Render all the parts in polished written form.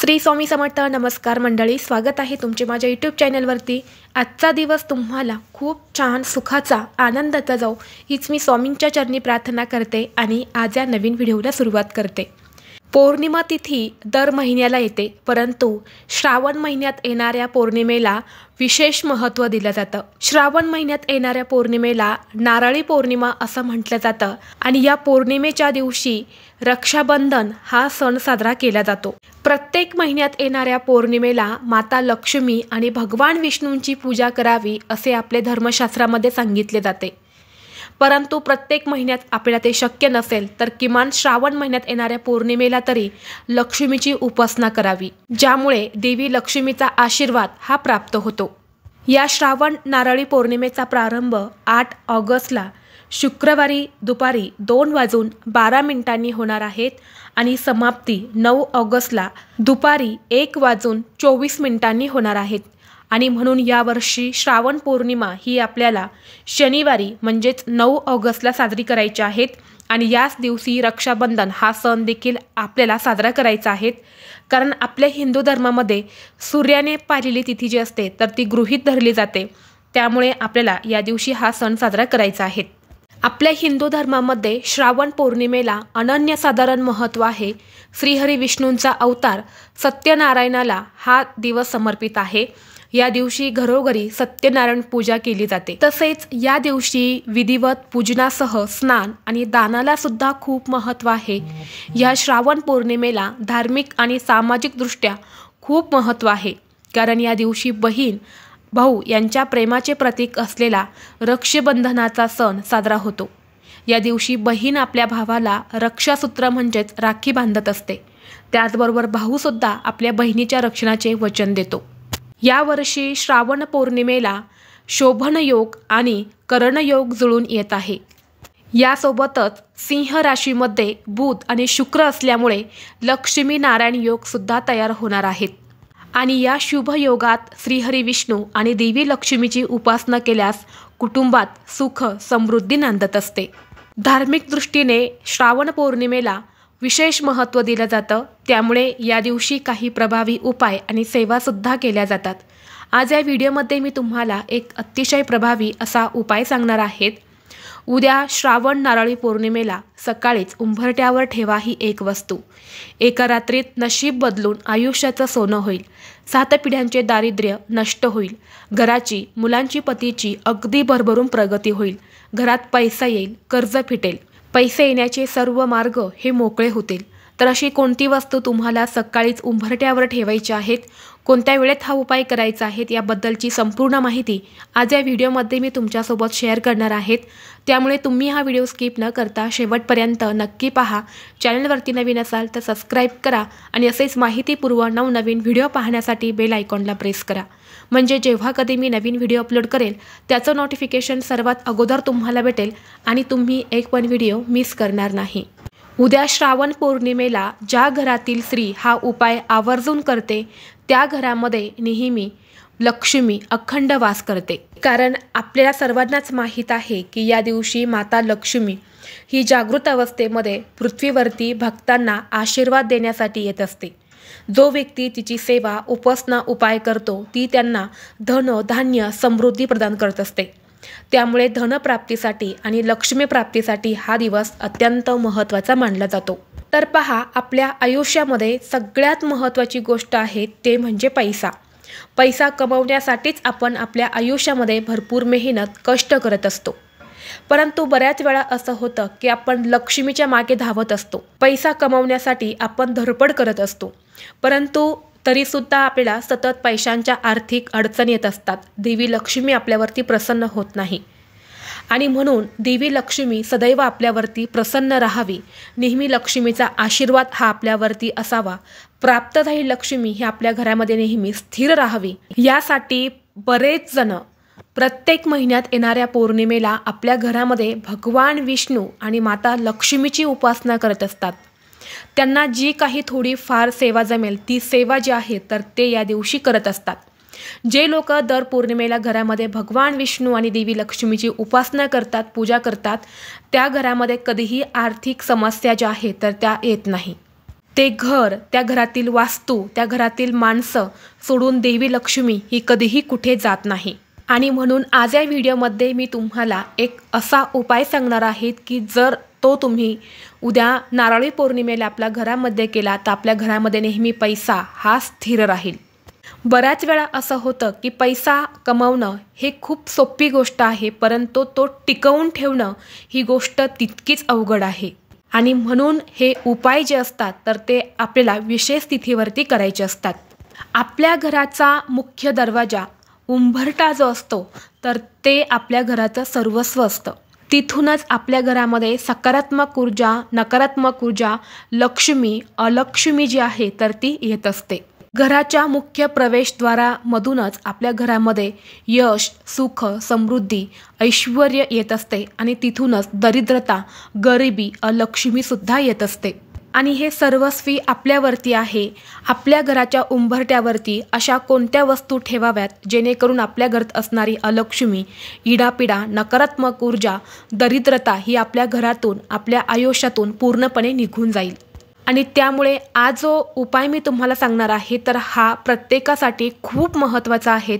श्री स्वामी समर्थ। नमस्कार मंडळी, स्वागत आहे तुमचे माझ्या यूट्यूब चॅनलवरती। आजचा दिवस तुम्हाला खूप छान सुखाचा आनंदाचा जाओ हीच मी स्वामींच्या चरणी प्रार्थना करते आणि आज या नवीन व्हिडिओला सुरुवात करते। पौर्णिमा तिथी दर महिन्याला येते, परंतु श्रावण महिन्यात येणाऱ्या पौर्णिमेला विशेष महत्त्व दिलं जातं। श्रावण महिन्यात येणाऱ्या पौर्णिमेला नारळी पौर्णिमा असं म्हटलं जातं आणि या पौर्णिमेच्या दिवशी रक्षाबंधन हा सण साजरा केला जातो। प्रत्येक महिन्यात येणाऱ्या पौर्णिमेला माता लक्ष्मी आणि भगवान विष्णूंची पूजा करावी असे आपले धर्मशास्त्रामध्ये सांगितले जाते, परंतु प्रत्येक महिन्यात आपल्याला ते शक्य नसेल तर किमान श्रावण महिन्यात येणाऱ्या पौर्णिमेला तरी लक्ष्मीची उपासना करावी, ज्यामुळे देवी लक्ष्मीचा आशीर्वाद हा प्राप्त होतो। या श्रावण नारळी पौर्णिमेचा प्रारंभ 8 ऑगस्टला शुक्रवारी दुपारी 2:12 होणार आहेत आणि समाप्ती 9 ऑगस्टला दुपारी 1:24 होणार आहेत। आणि म्हणून यावर्षी श्रावण पौर्णिमा ही आपल्याला शनिवारी म्हणजेच 9 ऑगस्टला साजरी करायची आहेत आणि याच दिवशी रक्षाबंधन हा सण देखील आपल्याला साजरा करायचा आहे, कारण आपल्या हिंदू धर्मामध्ये सूर्याने पाहिलेली तिथी जी असते तर ती गृहीत धरली जाते, त्यामुळे आपल्याला या दिवशी हा सण साजरा करायचा आहे। आपल्या हिंदू धर्मामध्ये श्रावण पौर्णिमेला अनन्यसाधारण महत्त्व आहे। श्रीहरी विष्णूंचा अवतार सत्यनारायणाला हा दिवस समर्पित आहे। या दिवशी घरोघरी सत्यनारायण पूजा केली जाते। तसेच या दिवशी विधिवत पूजनासह स्नान आणि दानाला सुद्धा खूप महत्त्व आहे। या श्रावण पौर्णिमेला धार्मिक आणि सामाजिक दृष्ट्या खूप महत्त्व आहे, कारण या दिवशी बहीण भाऊ यांच्या प्रेमाचे प्रतीक असलेला रक्षाबंधनाचा सण साजरा होतो। या दिवशी बहीण आपल्या भावाला रक्षासूत्र म्हणजेच राखी बांधत असते, त्याचबरोबर भाऊसुद्धा आपल्या बहिणीच्या रक्षणाचे वचन देतो। यावर्षी श्रावण पौर्णिमेला शोभन योग आणि करणयोग जुळून येत आहे। यासोबतच सिंह राशीमध्ये बुध आणि शुक्र असल्यामुळे लक्ष्मी नारायण योग सुद्धा तयार होणार आहेत आणि या शुभ योगात श्रीहरी विष्णू आणि देवी लक्ष्मीची उपासना केल्यास कुटुंबात सुख समृद्धी नांदत असते। धार्मिक दृष्टीने श्रावण पौर्णिमेला विशेष महत्त्व दिलं जातं, त्यामुळे या दिवशी काही प्रभावी उपाय आणि सेवासुद्धा केल्या जातात। आज या व्हिडिओमध्ये मी तुम्हाला एक अतिशय प्रभावी असा उपाय सांगणार आहेत। उद्या श्रावण नारळी पौर्णिमेला सकाळीच उंबरठ्यावर ठेवा ही एक वस्तू। एका रात्रीत नशीब बदलून आयुष्याचं सोनं होईल। 7 पिढ्यांचे दारिद्र्य नष्ट होईल। घराची, मुलांची, पतीची अगदी भरभरून प्रगती होईल। घरात पैसा येईल, कर्ज फिटेल, पैसे येण्याचे सर्व मार्ग हे मोकळे होतील। तर अशी कोणती वस्तू तुम्हाला सकाळीच उंबरठ्यावर ठेवायची आहेत, कोणत्या वेळेत हा उपाय करायचा आहे याबद्दलची संपूर्ण माहिती आज या व्हिडिओमध्ये मी तुमच्यासोबत शेअर करणार आहेत, त्यामुळे तुम्ही हा व्हिडिओ स्किप न करता शेवटपर्यंत नक्की पहा। चॅनलवरती नवीन असाल तर सबस्क्राईब करा आणि असेच माहितीपूर्व नवनवीन व्हिडिओ पाहण्यासाठी बेल आयकॉनला प्रेस करा, म्हणजे जेव्हा कधी मी नवीन व्हिडिओ अपलोड करेल त्याचं नोटिफिकेशन सर्वात अगोदर तुम्हाला भेटेल आणि तुम्ही एक पण व्हिडिओ मिस करणार नाही। उद्या श्रावण पौर्णिमेला ज्या घरातील स्त्री हा उपाय आवर्जून करते त्या घरामध्ये नेहमी लक्ष्मी अखंड वास करते, कारण आपल्याला सर्वांनाच माहीत आहे की या दिवशी माता लक्ष्मी ही जागृत अवस्थेमध्ये पृथ्वीवरती भक्तांना आशीर्वाद देण्यासाठी येत असते। जो व्यक्ती तिची सेवा उपासना उपाय करतो ती त्यांना धन धान्य समृद्धी प्रदान करत असते, त्यामुळे धनप्राप्तीसाठी आणि लक्ष्मी प्राप्तीसाठी हा दिवस अत्यंत महत्त्वाचा मानला जातो। तर पहा, आपल्या आयुष्यामध्ये सगळ्यात महत्त्वाची गोष्ट आहे ते म्हणजे पैसा। पैसा कमवण्यासाठीच आपण आपल्या आयुष्यामध्ये भरपूर मेहनत कष्ट करत असतो, परंतु बऱ्याच वेळा असं होतं की आपण लक्ष्मीच्या मागे धावत असतो। पैसा कमवण्यासाठी आपण धडपड करत असतो, परंतु तरीसुद्धा आपल्याला सतत पैशांच्या आर्थिक अडचणी येत असतात। देवी लक्ष्मी आपल्यावरती प्रसन्न होत नाही आणि म्हणून देवी लक्ष्मी सदैव आपल्यावरती प्रसन्न राहावी, नेहमी लक्ष्मीचा आशीर्वाद हा आपल्यावरती असावा, प्राप्त झालेली लक्ष्मी ही आपल्या घरामध्ये नेहमी स्थिर राहावी, यासाठी बरेच जण प्रत्येक महिन्यात येणाऱ्या पौर्णिमेला आपल्या घरामध्ये भगवान विष्णू आणि माता लक्ष्मीची उपासना करत असतात। त्यांना जी काही थोडी फार सेवा जमेल ती सेवा जी आहे तर ते या दिवशी करत असतात। जे लोक दर पौर्णिमेला घरामध्ये भगवान विष्णू आणि देवी लक्ष्मीची उपासना करतात, पूजा करतात, त्या घरामध्ये कधीही आर्थिक समस्या ज्या आहेत तर त्या येत नाही। ते घर, त्या घरातील वास्तू, त्या घरातील माणसं सोडून देवी लक्ष्मी ही कधीही कुठे जात नाही. आणि म्हणून आज या व्हिडिओमध्ये मी तुम्हाला एक असा उपाय सांगणार आहे की जर तो तुम्ही उद्या नारळी पौर्णिमेला आपल्या घरामध्ये केला तर आपल्या घरामध्ये नेहमी पैसा हा स्थिर राहील. बऱ्याच वेळा असं होतं की पैसा कमवणं हे खूप सोपी गोष्ट आहे, परंतु तो टिकवून ठेवणं ही गोष्ट तितकीच अवघड आहे. आणि म्हणून हे उपाय जे असतात तर ते आपल्याला विशेष तिथीवरती करायचे असतात. आपल्या घराचा मुख्य दरवाजा उंबरठा जो असतो तर ते आपल्या घराचं सर्वस्व असतं. तिथूनच आपल्या घरामध्ये सकारात्मक ऊर्जा, नकारात्मक ऊर्जा, लक्ष्मी, अलक्ष्मी जी आहे तर ती येत असते. घराच्या मुख्य प्रवेशद्वारामधूनच आपल्या घरामध्ये यश, सुख, समृद्धी, ऐश्वर्य येत असते आणि तिथूनच दरिद्रता, गरिबी, अलक्ष्मीसुद्धा येत असते. आणि हे सर्वस्वी आपल्यावरती आहे. आपल्या घराच्या उंबरट्यावरती अशा कोणत्या वस्तू ठेवाव्यात जेणेकरून आपल्या घरात असणारी अलक्ष्मी, इडापिडा, नकारात्मक ऊर्जा, दरिद्रता ही आपल्या घरातून, आपल्या आयुष्यातून पूर्णपणे निघून जाईल. आणि त्यामुळे आज जो उपाय मी तुम्हाला सांगणार आहे तर हा प्रत्येकासाठी खूप महत्त्वाचा आहे.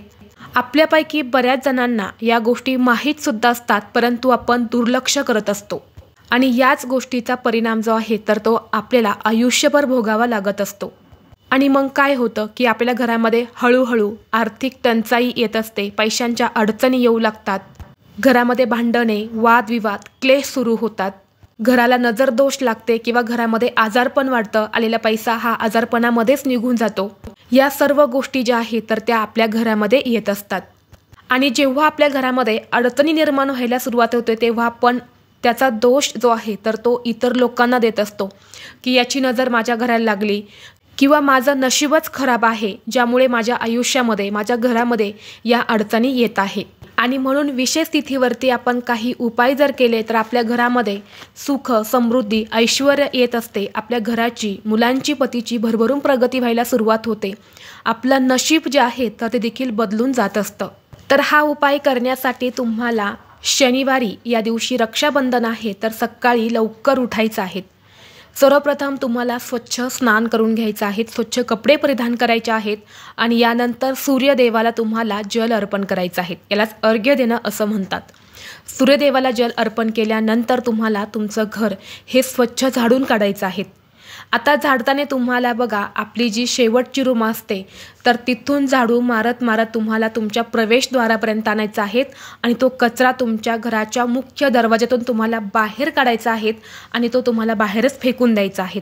आपल्यापैकी बऱ्याच जणांना या गोष्टी माहीतसुद्धा असतात, परंतु आपण दुर्लक्ष करत असतो. आणि याच गोष्टीचा परिणाम जो आहे तर तो आपल्याला आयुष्यभर भोगावा लागत असतो. आणि मग काय होतं की आपल्या घरामध्ये हळूहळू आर्थिक टंचाई येत असते, पैशांच्या अडचणी येऊ लागतात, घरामध्ये भांडणे, वादविवाद, क्लेश सुरू होतात, घराला नजरदोष लागते किंवा घरामध्ये आजारपण वाढतं, आलेला पैसा हा आजारपणामध्येच निघून जातो. या सर्व गोष्टी ज्या आहेत तर त्या आपल्या घरामध्ये येत असतात. आणि जेव्हा आपल्या घरामध्ये अडचणी निर्माण व्हायला सुरुवात होते तेव्हा आपण त्याचा दोष जो आहे तर तो इतर लोकांना देत असतो की याची नजर माझ्या घराला लागली किंवा माझं नशीबच खराब आहे ज्यामुळे माझ्या आयुष्यामध्ये, माझ्या घरामध्ये या अडचणी येत आहे. आणि म्हणून विशेष तिथीवरती आपण काही उपाय जर केले तर आपल्या घरामध्ये सुख, समृद्धी, ऐश्वर्य येत असते. आपल्या घराची, मुलांची, पतीची भरभरून प्रगती व्हायला सुरुवात होते. आपलं नशीब जे आहे तर ते देखील बदलून जात असतं. तर हा उपाय करण्यासाठी तुम्हाला शनिवारी या दिवशी रक्षाबंधन आहे तर सकाळी लवकर उठायचं आहे. सर्वप्रथम तुम्हाला स्वच्छ स्नान करून घ्यायचं आहे, स्वच्छ कपडे परिधान करायचे आहेत आणि यानंतर सूर्यदेवाला तुम्हाला जल अर्पण करायचं आहे. यालाच अर्घ्य देणं असं म्हणतात. सूर्यदेवाला जल अर्पण केल्यानंतर तुम्हाला तुमचं घर हे स्वच्छ झाडून काढायचं आहे. आता झाडताना तुम्हाला बघा आपली जी शेवटची रूम असते तर तिथून झाडू मारत मारत तुम्हाला तुमच्या प्रवेशद्वारापर्यंत आणायचा आहे आणि तो कचरा तुमच्या घराच्या मुख्य दरवाजातून तुम्हाला बाहेर काढायचा आहे आणि तो तुम्हाला बाहेरच फेकून द्यायचा आहे.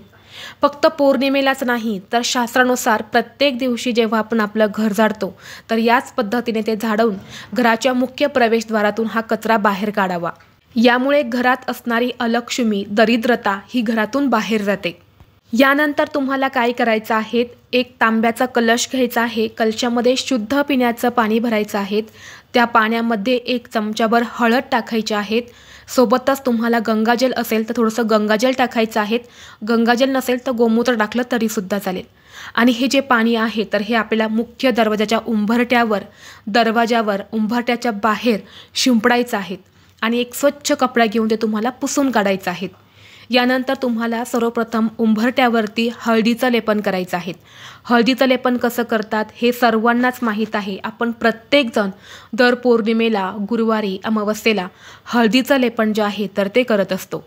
फक्त पौर्णिमेलाच नाही तर शास्त्रानुसार प्रत्येक दिवशी जेव्हा आपण आपलं घर झाडतो तर याच पद्धतीने ते झाडून घराच्या मुख्य प्रवेशद्वारातून हा कचरा बाहेर काढावा. यामुळे घरात असणारी अलक्ष्मी, दरिद्रता ही घरातून बाहेर जाते. यानंतर तुम्हाला काय करायचं आहे, एक तांब्याचा कलश घ्यायचा आहे. कलशामध्ये शुद्ध पिण्याचं पाणी भरायचं आहे. त्या पाण्यामध्ये 1 चमचाभर हळद टाकायची आहेत. सोबतच तुम्हाला गंगाजल असेल तर थोडंसं गंगाजल टाकायचं आहे. गंगाजल नसेल तर गोमूत्र टाकलं तरीसुद्धा चालेल. आणि हे जे पाणी आहे तर हे आपल्याला मुख्य दरवाजाच्या उंबरट्यावर, दरवाजावर, उंबरट्याच्या बाहेर शिंपडायचं आहे. आणि एक स्वच्छ कपडा घेऊन ते तुम्हाला पुसून काढायचं आहे. यानंतर तुम्हाला सर्वप्रथम उंबरट्यावरती हळदीचं लेपन करायचं आहे. हळदीचं लेपन कसं करतात हे सर्वांनाच माहीत आहे. आपण प्रत्येकजण दर पौर्णिमेला, गुरुवारी, अमावस्येला हळदीचं लेपन जे आहे तर ते करत असतो.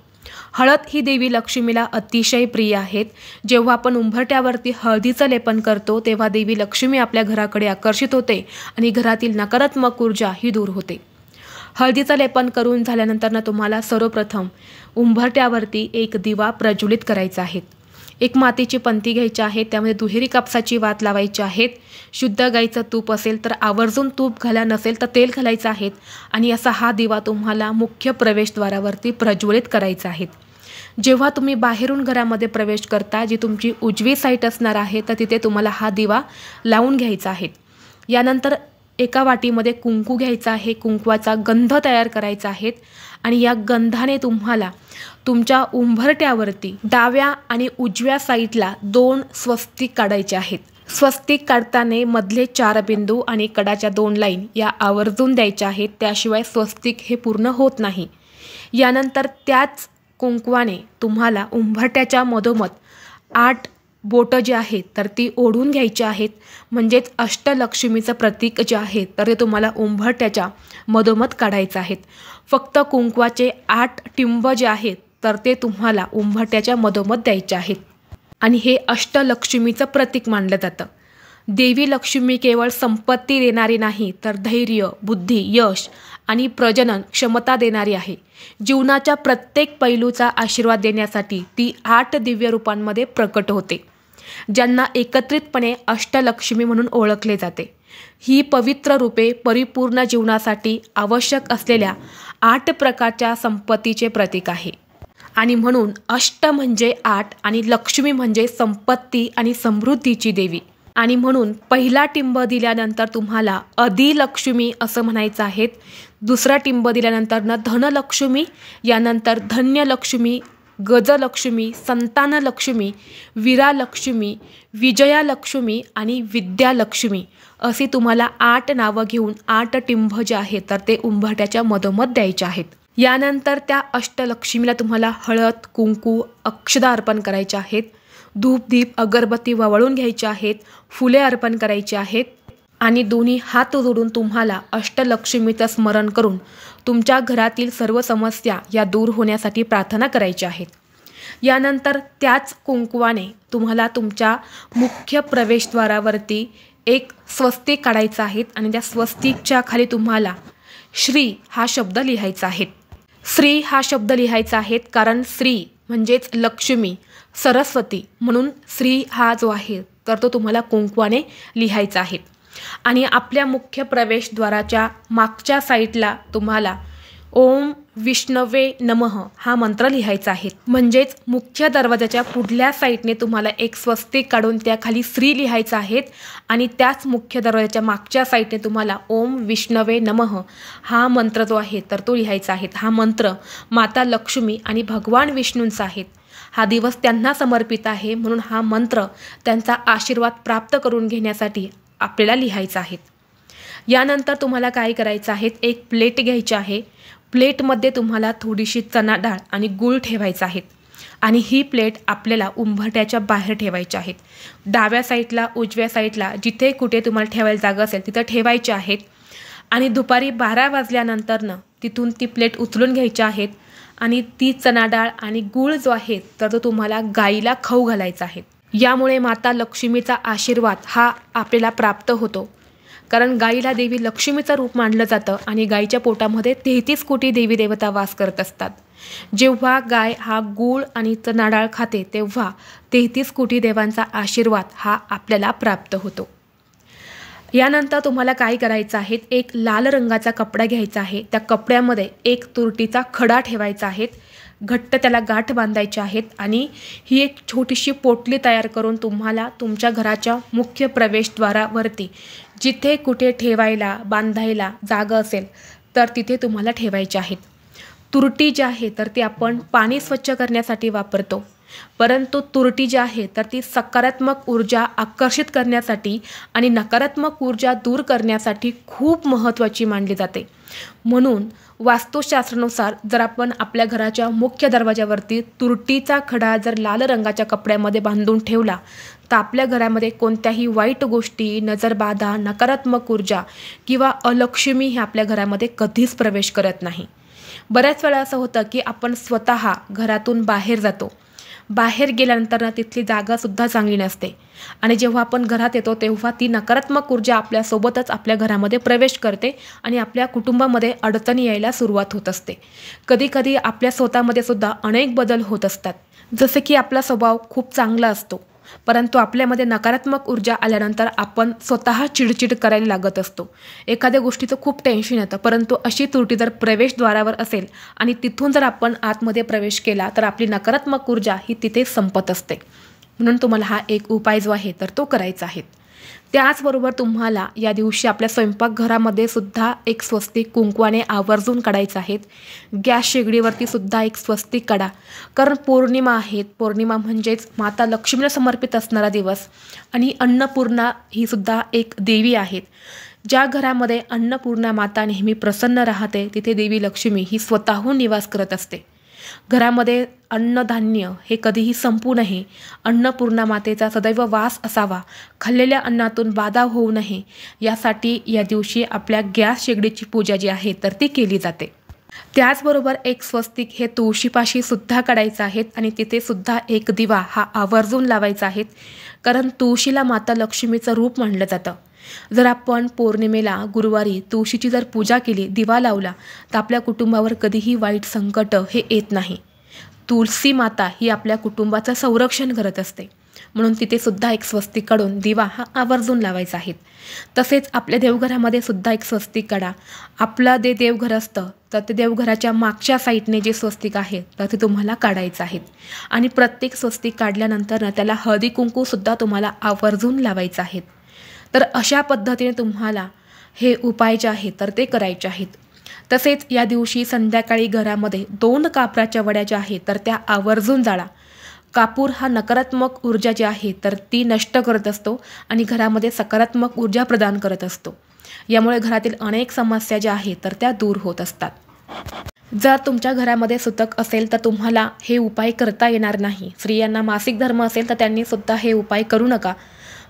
हळद ही देवी लक्ष्मीला अतिशय प्रिय आहेत. जेव्हा आपण उंबरट्यावरती हळदीचं लेपन करतो तेव्हा देवी लक्ष्मी आपल्या घराकडे आकर्षित होते आणि घरातील नकारात्मक ऊर्जा ही दूर होते. हळदीचं लेपन करून झाल्यानंतर तुम्हाला सर्वप्रथम उंबरट्यावरती एक दिवा प्रज्वलित करायचा आहे. एक मातीची पंती घ्यायची आहे, त्यामध्ये दुहेरी कापसाची वात लावायची आहेत. शुद्ध गाईचं तूप असेल तर आवर्जून तूप घाला, नसेल तर तेल घालायचं आहे. आणि असा हा दिवा तुम्हाला मुख्य प्रवेशद्वारावरती प्रज्वलित करायचा आहे. जेव्हा तुम्ही बाहेरून घरामध्ये प्रवेश करता, जी तुमची उजवी साईड असणार आहे तर तिथे तुम्हाला हा दिवा लावून घ्यायचा आहे. यानंतर एका वाटीमध्ये कुंकू घ्यायचा आहे. कुंकवाचा गंध तयार करायचा आहे आणि या गंधाने तुम्हाला तुमच्या उंबरट्यावरती डाव्या आणि उजव्या साईडला 2 स्वस्तिक काढायचे आहेत. स्वस्तिक काढताना मधले 4 बिंदू आणि कडाच्या 2 लाईन या आवर्जून द्यायच्या आहेत. त्याशिवाय स्वस्तिक हे पूर्ण होत नाही. यानंतर त्याच कुंकवाने तुम्हाला उंबरट्याच्या मधोमध 8 बोटं जी आहेत तर ती ओढून घ्यायची आहेत, म्हणजेच अष्टलक्ष्मीचं प्रतीक जे आहे तर ते तुम्हाला उंबरठ्याच्या मधोमध काढायचं आहेत. फक्त कुंकवाचे 8 टिंब जे आहेत तर ते तुम्हाला उंबरठ्याच्या मधोमध द्यायचे आहेत. आणि हे अष्टलक्ष्मीचं प्रतीक मानलं जातं. देवी लक्ष्मी केवळ संपत्ती देणारी नाही तर धैर्य, बुद्धी, यश आणि प्रजनन क्षमता देणारी आहे. जीवनाच्या प्रत्येक पैलूचा आशीर्वाद देण्यासाठी ती 8 दिव्य रूपांमध्ये प्रकट होते, ज्यांना एकत्रितपणे अष्टलक्ष्मी म्हणून ओळखले जाते. ही पवित्र रूपे परिपूर्ण जीवनासाठी आवश्यक असलेल्या 8 प्रकारच्या संपत्तीचे प्रतीक आहे. आणि म्हणून अष्ट म्हणजे 8 आणि लक्ष्मी म्हणजे संपत्ती आणि समृद्धीची देवी. आणि म्हणून पहिला टिंब दिल्यानंतर तुम्हाला अधिलक्ष्मी असं म्हणायचं आहे. दुसरा टिंब दिल्यानंतर धनलक्ष्मी, यानंतर धन्यलक्ष्मी, गजलक्ष्मी, संतानलक्ष्मी, वीरालक्ष्मी, विजयालक्ष्मी आणि विद्यालक्ष्मी अशी तुम्हाला 8 नावं घेऊन 8 टिंब जे आहेत तर ते उंबरठ्याच्या मधोमध द्यायचे आहेत. यानंतर त्या अष्टलक्ष्मीला तुम्हाला हळद, कुंकू, अक्षदा अर्पण करायचे आहेत. धूप, दीप, अगरबत्ती वळून घ्यायचे आहेत. फुले अर्पण करायची आहेत. आणि दोन्ही हात जोडून तुम्हाला अष्टलक्ष्मीचं स्मरण करून तुमच्या घरातील सर्व समस्या या दूर होण्यासाठी प्रार्थना करायची आहेत. यानंतर त्याच कुंकवाने तुम्हाला तुमच्या मुख्य प्रवेशद्वारावरती एक स्वस्तिक काढायचं आहे आणि त्या स्वस्तिकच्या खाली तुम्हाला श्री हा शब्द लिहायचा आहे. श्री हा शब्द लिहायचा आहे कारण श्री म्हणजेच लक्ष्मी, सरस्वती, म्हणून श्री हा जो आहे तर तो तुम्हाला कुंकवाने लिहायचा आहे. आणि आपल्या मुख्य प्रवेशद्वाराच्या मागच्या साईडला तुम्हाला ओम विष्णवे नमः हा मंत्र लिहायचा आहे. म्हणजेच मुख्य दरवाजाच्या पुढल्या साईडने तुम्हाला एक स्वस्तिक काढून त्याखाली श्री लिहायचं आहे आणि त्याच मुख्य दरवाजाच्या मागच्या साईडने तुम्हाला ओम विष्णवे नमः हा मंत्र जो आहे तर तो लिहायचा आहे. हा मंत्र माता लक्ष्मी आणि भगवान विष्णूंचा आहे. हा दिवस त्यांना समर्पित आहे, म्हणून हा मंत्र त्यांचा आशीर्वाद प्राप्त करून घेण्यासाठी आपल्याला लिहायचा आहे. यानंतर तुम्हाला काय करायचं आहे, एक प्लेट घ्यायची आहे. प्लेटमध्ये तुम्हाला थोडीशी चणा डाळ आणि गूळ ठेवायचा आहे आणि ही प्लेट आपल्याला उंबरठ्याच्या बाहेर ठेवायची आहेत. डाव्या साईडला, उजव्या साईडला जिथे कुठे तुम्हाला ठेवायला जागा असेल तिथं ठेवायची आहेत. आणि दुपारी 12 वाजल्यानंतरनं तिथून ती प्लेट उचलून घ्यायची आहेत आणि ती चणा डाळ आणि गूळ जो आहे तर तो तुम्हाला गाईला खाऊ घालायचा आहे. यामुळे माता लक्ष्मीचा आशीर्वाद हा आपल्याला प्राप्त होतो. कारण गाईला देवी लक्ष्मीचं रूप मानलं जातं आणि गाईच्या पोटामध्ये 33 कोटी देवी देवता वास करत असतात. जेव्हा गाय हा गूळ आणि चणा डाळ खाते तेव्हा 33 कोटी देवांचा आशीर्वाद हा आपल्याला प्राप्त होतो. यानंतर तुम्हाला काय करायचं आहे, एक लाल रंगाचा कपडा घ्यायचा आहे. त्या कपड्यामध्ये एक तुरटीचा खडा ठेवायचा आहे. घट्ट त्याला गाठ बांधायचे आहेत आणि ही एक छोटीशी पोटली तयार करून तुम्हाला तुमच्या घराच्या मुख्य प्रवेशद्वारावरती जिथे कुठे ठेवायला, बांधायला जागा असेल तर तिथे तुम्हाला ठेवायचे आहेत. तुरटी जी आहे तर ती आपण पाणी स्वच्छ करण्यासाठी वापरतो, परंतु तुरटी जी आहे तर ती सकारात्मक ऊर्जा आकर्षित करण्यासाठी आणि नकारात्मक ऊर्जा दूर करण्यासाठी खूप महत्त्वाची मानली जाते. म्हणून वास्तुशास्त्रानुसार जर आपण आपल्या घराच्या मुख्य दरवाजावरती तुरटीचा खडा जर लाल रंगाच्या कपड्यामध्ये बांधून ठेवला तर आपल्या घरामध्ये कोणत्याही वाईट गोष्टी, नजरबाधा, नकारात्मक ऊर्जा किंवा अलक्ष्मी हे आपल्या घरामध्ये कधीच प्रवेश करत नाही. बऱ्याच वेळा असं होतं की आपण स्वतः घरातून बाहेर जातो, बाहेर गेल्यानंतर तिथली जागासुद्धा चांगली नसते आणि जेव्हा आपण घरात येतो तेव्हा ती नकारात्मक ऊर्जा आपल्यासोबतच आपल्या घरामध्ये प्रवेश करते आणि आपल्या कुटुंबामध्ये अडचणी यायला सुरुवात होत असते. कधीकधी आपल्या स्वतःमध्ये सुद्धा अनेक बदल होत असतात. जसे की आपला स्वभाव खूप चांगला असतो, परंतु आपल्यामध्ये नकारात्मक ऊर्जा आल्यानंतर आपण स्वतः चिडचिड करायला लागत असतो. एखाद्या गोष्टीचं खूप टेन्शन येतं, परंतु अशी त्रुटी जर प्रवेशद्वारावर असेल आणि तिथून जर आपण आतमध्ये प्रवेश केला तर आपली नकारात्मक ऊर्जा ही तिथे संपत असते. म्हणून तुम्हाला हा एक उपाय जो आहे तर तो करायचा आहे. त्याचबरोबर तुम्हाला या दिवशी आपल्या स्वयंपाकघरामध्ये सुद्धा एक स्वस्तिक कुंकवाने आवर्जून काढायचं आहे. गॅस शेगडीवरती सुद्धा एक स्वस्तिक काढा, कारण पौर्णिमा आहेत. पौर्णिमा म्हणजेच माता लक्ष्मीला समर्पित असणारा दिवस आणि अन्नपूर्णा ही सुद्धा एक देवी आहेत. ज्या घरामध्ये अन्नपूर्णा माता नेहमी प्रसन्न राहते तिथे देवी लक्ष्मी ही स्वतःहून निवास करत असते. घरामध्ये अन्नधान्य हे कधीही संपू नये, अन्नपूर्णा मातेचा सदैव वास असावा, खाल्लेल्या अन्नातून बाधा होऊ नये, यासाठी या दिवशी आपल्या गॅस शेगडीची पूजा जी आहे तर ती केली जाते। त्याचबरोबर एक स्वस्तिक हे तुळशीपाशी सुद्धा काढायचं आहे आणि तिथे सुद्धा एक दिवा हा आवर्जून लावायचा आहे, कारण तुळशीला माता लक्ष्मीचं रूप मानलं जातं। जर आपण पौर्णिमेला गुरुवारी तुळशीची जर पूजा केली, दिवा लावला, तर आपल्या कुटुंबावर कधीही वाईट संकट हे येत नाही। तुळशी माता ही आपल्या कुटुंबाचं संरक्षण करत असते, म्हणून तिथे सुद्धा एक स्वस्तिक काढून दिवा हा आवर्जून लावायचा आहे। तसेच आपल्या देवघरामध्ये सुद्धा एक स्वस्तिक काढा। आपलं जे देवघर असतं तर ते देवघराच्या मागच्या साईडने जे स्वस्तिक आहे तर ते तुम्हाला काढायचं आहे आणि प्रत्येक स्वस्तिक काढल्यानंतर त्याला हळदी कुंकूसुद्धा तुम्हाला आवर्जून लावायचं आहे। तर अशा पद्धतीने तुम्हाला हे उपाय जे आहेत तर ते करायचे आहेत। तसेच या दिवशी संध्याकाळी घरामध्ये 2 कापराच्या वड्या ज्या आहेत तर त्या आवर्जून जाळा। कापूर हा नकारात्मक ऊर्जा जी आहे तर ती नष्ट करत असतो आणि घरामध्ये सकारात्मक ऊर्जा प्रदान करत असतो। यामुळे घरातील अनेक समस्या ज्या आहेत तर त्या दूर होत असतात। जर तुमच्या घरामध्ये सुतक असेल तर तुम्हाला हे उपाय करता येणार नाही। स्त्रियांना मासिक धर्म असेल तर त्यांनी सुद्धा हे उपाय करू नका।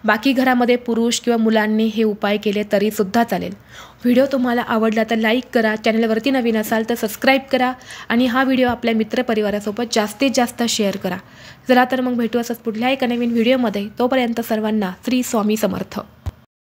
बाकी घरामध्ये पुरुष किंवा मुलांनी हे उपाय केले तरी सुद्धा चालेल। व्हिडिओ तुम्हाला आवडला तर लाईक करा, चॅनलवरती नवीन असाल तर सबस्क्राईब करा आणि हा व्हिडिओ आपल्या मित्रपरिवारासोबत जास्तीत जास्त शेअर करा। चला तर मग भेटू असंच पुढल्या एका नवीन व्हिडिओमध्ये। तोपर्यंत सर्वांना श्री स्वामी समर्थ।